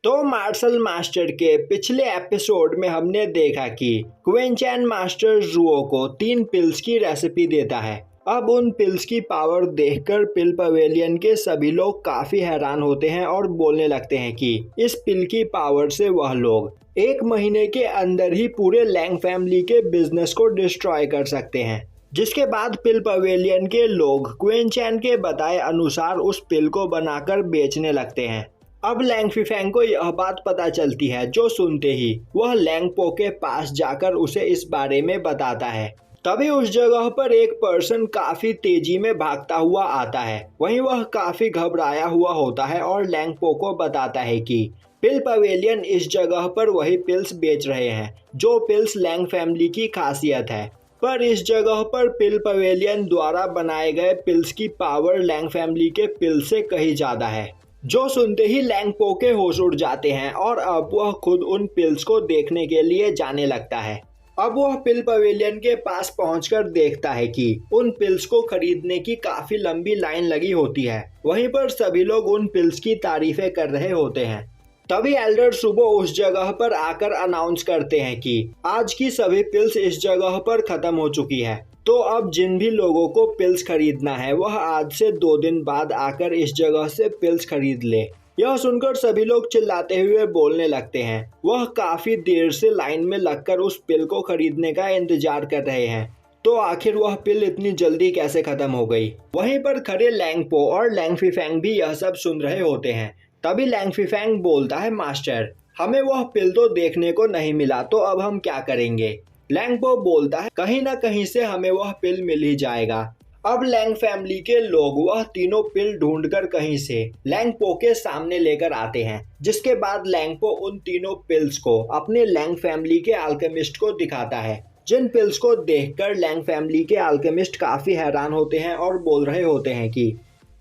तो martial master के पिछले एपिसोड में हमने देखा कि क्विंचैन मास्टर जुओ को 3 पिल्स की रेसिपी देता है। अब उन पिल्स की पावर देखकर पिल पवेलियन के सभी लोग काफी हैरान होते हैं और बोलने लगते हैं कि इस पिल की पावर से वह लोग 1 महीने के अंदर ही पूरे लैंग फैमिली के बिजनेस को डिस्ट्रॉय कर सकते हैं। जिसके बाद पिल पवेलियन के लोग क्विंचैन के बताए अनुसार उस पिल को बनाकर बेचने लगते हैं। अब लैंग फीफैंग को यह बात पता चलती है, जो सुनते ही वह लैंग पो के पास जाकर उसे इस बारे में बताता है। तभी उस जगह पर एक पर्सन काफी तेजी में भागता हुआ आता है। वहीं वह काफी घबराया हुआ होता है और लैंग पो को बताता है कि पिल पवेलियन इस जगह पर वही पिल्स बेच रहे हैं जो पिल्स लैंग फैमिली की खासियत है, पर इस जगह पर पिल पवेलियन द्वारा बनाए गए पिल्स की पावर लैंग फैमिली के पिल से कहीं ज्यादा है। जो सुनते ही लैंग पो के होश उड़ जाते हैं और अब वह खुद उन पिल्स को देखने के लिए जाने लगता है। अब वह पिल पवेलियन के पास पहुंचकर देखता है कि उन पिल्स को खरीदने की काफी लंबी लाइन लगी होती है। वहीं पर सभी लोग उन पिल्स की तारीफें कर रहे होते हैं। तभी एल्डर सुबह उस जगह पर आकर अनाउंस करते हैं कि आज की सभी पिल्स इस जगह पर खत्म हो चुकी है, तो अब जिन भी लोगों को पिल्स खरीदना है वह आज से 2 दिन बाद आकर इस जगह से पिल्स खरीद ले। यह सुनकर सभी लोग चिल्लाते हुए बोलने लगते हैं। वह काफी देर से लाइन में लगकर उस पिल को खरीदने का इंतजार कर रहे हैं, तो आखिर वह पिल इतनी जल्दी कैसे खत्म हो गई। वहीं पर खड़े लैंग पो और लैंग फीफैंग भी यह सब सुन रहे होते हैं। तभी लैंग फीफैंग बोलता है, मास्टर हमें वह पिल तो देखने को नहीं मिला, तो अब हम क्या करेंगे। लैंग पो बोलता है, कहीं ना कहीं से हमें वह पिल मिल ही जाएगा। अब लैंग फैमिली के लोग वह तीनों पिल ढूंढकर कहीं से लैंग पो के सामने लेकर आते हैं। जिसके बाद लैंग पो उन तीनों पिल्स को अपने लैंग फैमिली के अल्केमिस्ट को दिखाता है। जिन पिल्स को देखकर लैंग फैमिली के अल्केमिस्ट काफी हैरान होते हैं और बोल रहे होते हैं कि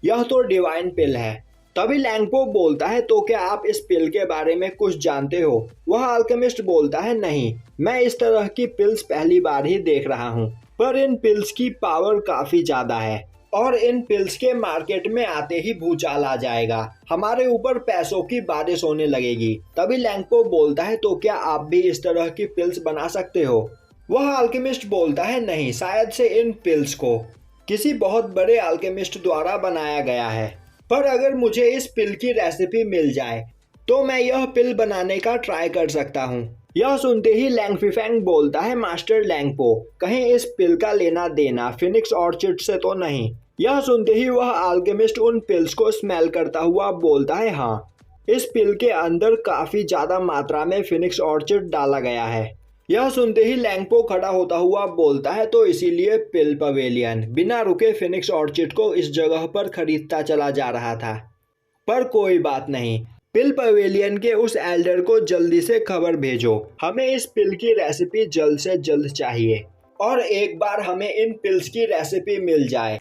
यह तो डिवाइन पिल है। तभी लैंग पो बोलता है, तो क्या आप इस पिल के बारे में कुछ जानते हो। वह अल्केमिस्ट बोलता है, नहीं, मैं इस तरह की पिल्स पहली बार ही देख रहा हूँ, पर इन पिल्स की पावर काफी ज्यादा है और इन पिल्स के मार्केट में आते ही भूचाल आ जाएगा, हमारे ऊपर पैसों की बारिश होने लगेगी। तभी लैंग पो बोलता है, तो क्या आप भी इस तरह की पिल्स बना सकते हो। वह अल्केमिस्ट बोलता है, नहीं, शायद से इन पिल्स को किसी बहुत बड़े अल्केमिस्ट द्वारा बनाया गया है, पर अगर मुझे इस पिल की रेसिपी मिल जाए तो मैं यह पिल बनाने का ट्राई कर सकता हूँ। यह सुनते ही लैंग फीफैंग बोलता है, मास्टर लैंग पो कहीं इस पिल का लेना देना फिनिक्स ऑर्चिड से तो नहीं। यह सुनते ही वह अल्केमिस्ट उन पिल्स को स्मेल करता हुआ बोलता है, हाँ, इस पिल के अंदर काफी ज्यादा मात्रा में फिनिक्स ऑर्चिड डाला गया है। यह सुनते ही लैंग पो खड़ा होता हुआ बोलता है, तो इसीलिए पिल पवेलियन बिना रुके फिनिक्स ऑर्चिड को इस जगह पर खरीदता चला जा रहा था। पर कोई बात नहीं, पिल पवेलियन के उस एल्डर को जल्दी से खबर भेजो, हमें इस पिल की रेसिपी जल्द से जल्द चाहिए और एक बार हमें इन पिल्स की रेसिपी मिल जाए,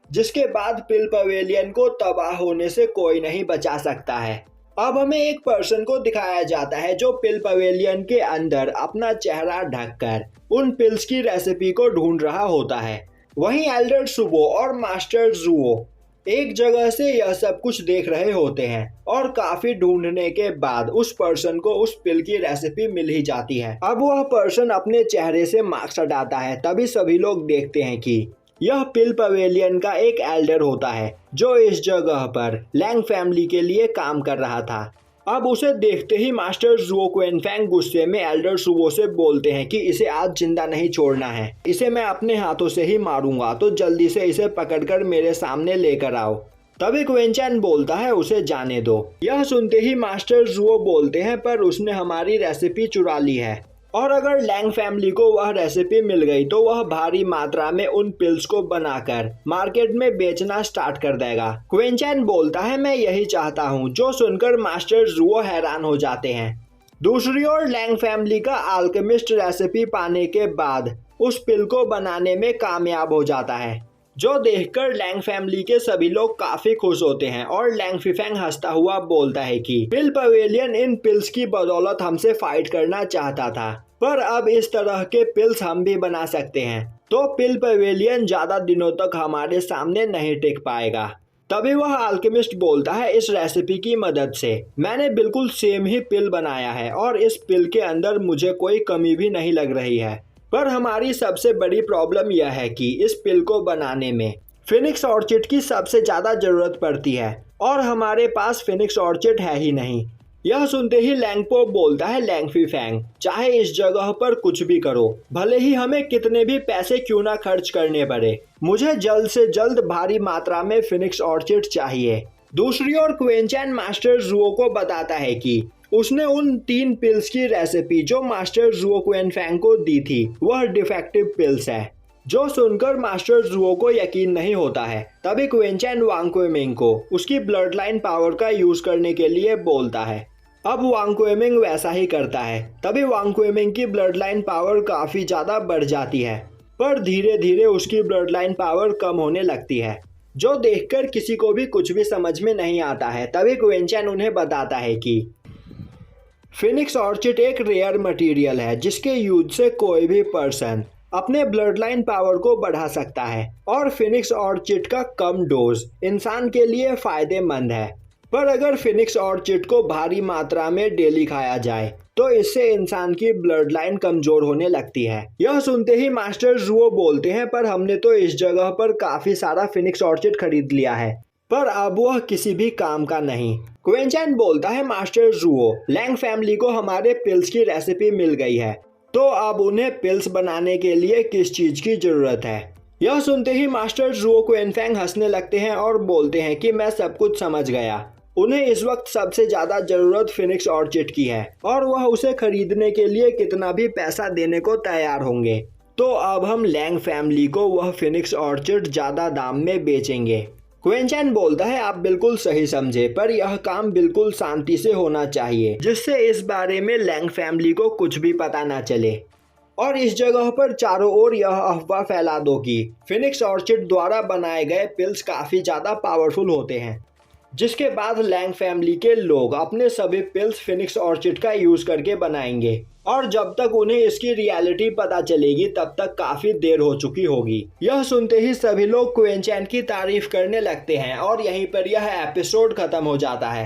जिसके बाद पिल पवेलियन को तबाह होने से कोई नहीं बचा सकता है। अब हमें एक पर्सन को दिखाया जाता है जो पिल पवेलियन के अंदर अपना चेहरा ढककर उन पिल्स की रेसिपी को ढूंढ रहा होता है। वहीं एल्डर सुबो और मास्टर जुओ एक जगह से यह सब कुछ देख रहे होते हैं और काफी ढूंढने के बाद उस पर्सन को उस पिल की रेसिपी मिल ही जाती है। अब वह पर्सन अपने चेहरे से मास्क हटाता है। तभी सभी लोग देखते हैं कि यह पिल पवेलियन का एक एल्डर होता है जो इस जगह पर लैंग फैमिली के लिए काम कर रहा था। अब उसे देखते ही मास्टर जुओ क्विनफैंग गुस्से में एल्डर सुबो से बोलते हैं कि इसे आज जिंदा नहीं छोड़ना है, इसे मैं अपने हाथों से ही मारूंगा, तो जल्दी से इसे पकड़कर मेरे सामने लेकर आओ। तभी क्विंचैन बोलता है, उसे जाने दो। यह सुनते ही मास्टर जुओ बोलते हैं, पर उसने हमारी रेसिपी चुरा ली है और अगर लैंग फैमिली को वह रेसिपी मिल गई तो वह भारी मात्रा में उन पिल्स को बनाकर मार्केट में बेचना स्टार्ट कर देगा। क्विंचैन बोलता है, मैं यही चाहता हूँ, जो सुनकर मास्टर जुओ हैरान हो जाते हैं। दूसरी ओर लैंग फैमिली का अल्केमिस्ट रेसिपी पाने के बाद उस पिल को बनाने में कामयाब हो जाता है, जो देखकर लैंग फैमिली के सभी लोग काफी खुश होते हैं और लैंग फीफैंग हंसता हुआ बोलता है कि पिल पवेलियन इन पिल्स की बदौलत हमसे फाइट करना चाहता था, पर अब इस तरह के पिल्स हम भी बना सकते हैं, तो पिल पवेलियन ज्यादा दिनों तक हमारे सामने नहीं टिक पाएगा। तभी वह अल्केमिस्ट बोलता है, इस रेसिपी की मदद से मैंने बिल्कुल सेम ही पिल बनाया है और इस पिल के अंदर मुझे कोई कमी भी नहीं लग रही है। पर हमारी सबसे बड़ी प्रॉब्लम यह है कि इस पिल को बनाने में फिनिक्स ऑर्चिड की सबसे ज़्यादा ज़रूरत पड़ती है और हमारे पास फिनिक्स ऑर्चिड है ही नहीं। यह सुनते ही लैंगपो बोलता है, लैंगफी फैंग, चाहे इस जगह पर कुछ भी करो, भले ही हमें कितने भी पैसे क्यों ना खर्च करने पड़े, मुझे जल्द से जल्द भारी मात्रा में फिनिक्स ऑर्चिड चाहिए। दूसरी ओर क्वेनचैन मास्टर जुओ को बताता है कि उसने उन 3 पिल्स की रेसिपी जो मास्टर जुओ क्वेनफैंग को दी थी वह डिफेक्टिव पिल्स है। जो सुनकर मास्टर जुओ को यकीन नहीं होता है। तभी क्वेनचैन वांग क्वेमिंग को उसकी ब्लड लाइन पावर का यूज करने के लिए बोलता है। अब वांग क्वेमिंग वैसा ही करता है। तभी वांग क्वेमिंग की ब्लड लाइन पावर काफी ज्यादा बढ़ जाती है, पर धीरे धीरे उसकी ब्लड लाइन पावर कम होने लगती है, जो देखकर किसी को भी कुछ भी समझ में नहीं आता है। तभी क्वेनचैन उन्हें बताता है कि फिनिक्स ऑर्चिड एक रेयर मटेरियल है जिसके यूज से कोई भी पर्सन अपने ब्लड लाइन पावर को बढ़ा सकता है और फिनिक्स ऑर्चिड का कम डोज इंसान के लिए फायदेमंद है। पर अगर फिनिक्स ऑर्चिड को भारी मात्रा में डेली खाया जाए तो इससे इंसान की ब्लड लाइन कमजोर होने लगती है। यह सुनते ही मास्टर जुओ बोलते हैं, पर हमने तो इस जगह पर काफी सारा फिनिक्स ऑर्चिड खरीद लिया है, पर अब वह किसी भी काम का नहीं। क्वेनचैन बोलता है, मास्टर जुओ, लैंग फैमिली को हमारे पिल्स की रेसिपी मिल गई है, तो अब उन्हें पिल्स बनाने के लिए किस चीज की जरूरत है। यह सुनते ही मास्टर जुओ क्वेनफैंग हंसने लगते हैं और बोलते हैं कि मैं सब कुछ समझ गया। उन्हें इस वक्त सबसे ज्यादा जरूरत फिनिक्स ऑर्चिड की है और वह उसे खरीदने के लिए कितना भी पैसा देने को तैयार होंगे। तो अब हम लैंग फैमिली को वह फिनिक्स ऑर्चिड ज्यादा दाम में बेचेंगे। क्वेनचैन बोलता है, आप बिल्कुल सही समझे, पर यह काम बिल्कुल शांति से होना चाहिए जिससे इस बारे में लैंग फैमिली को कुछ भी पता ना चले। और इस जगह पर चारों ओर यह अफवाह फैला दो कि फिनिक्स ऑर्चिड द्वारा बनाए गए पिल्स काफी ज्यादा पावरफुल होते हैं, जिसके बाद लैंग फैमिली के लोग अपने सभी पिल्स फिनिक्स ऑर्चिड का यूज करके बनाएंगे और जब तक उन्हें इसकी रियलिटी पता चलेगी तब तक काफी देर हो चुकी होगी। यह सुनते ही सभी लोग क्वेनचैन की तारीफ करने लगते हैं और यहीं पर यह एपिसोड खत्म हो जाता है।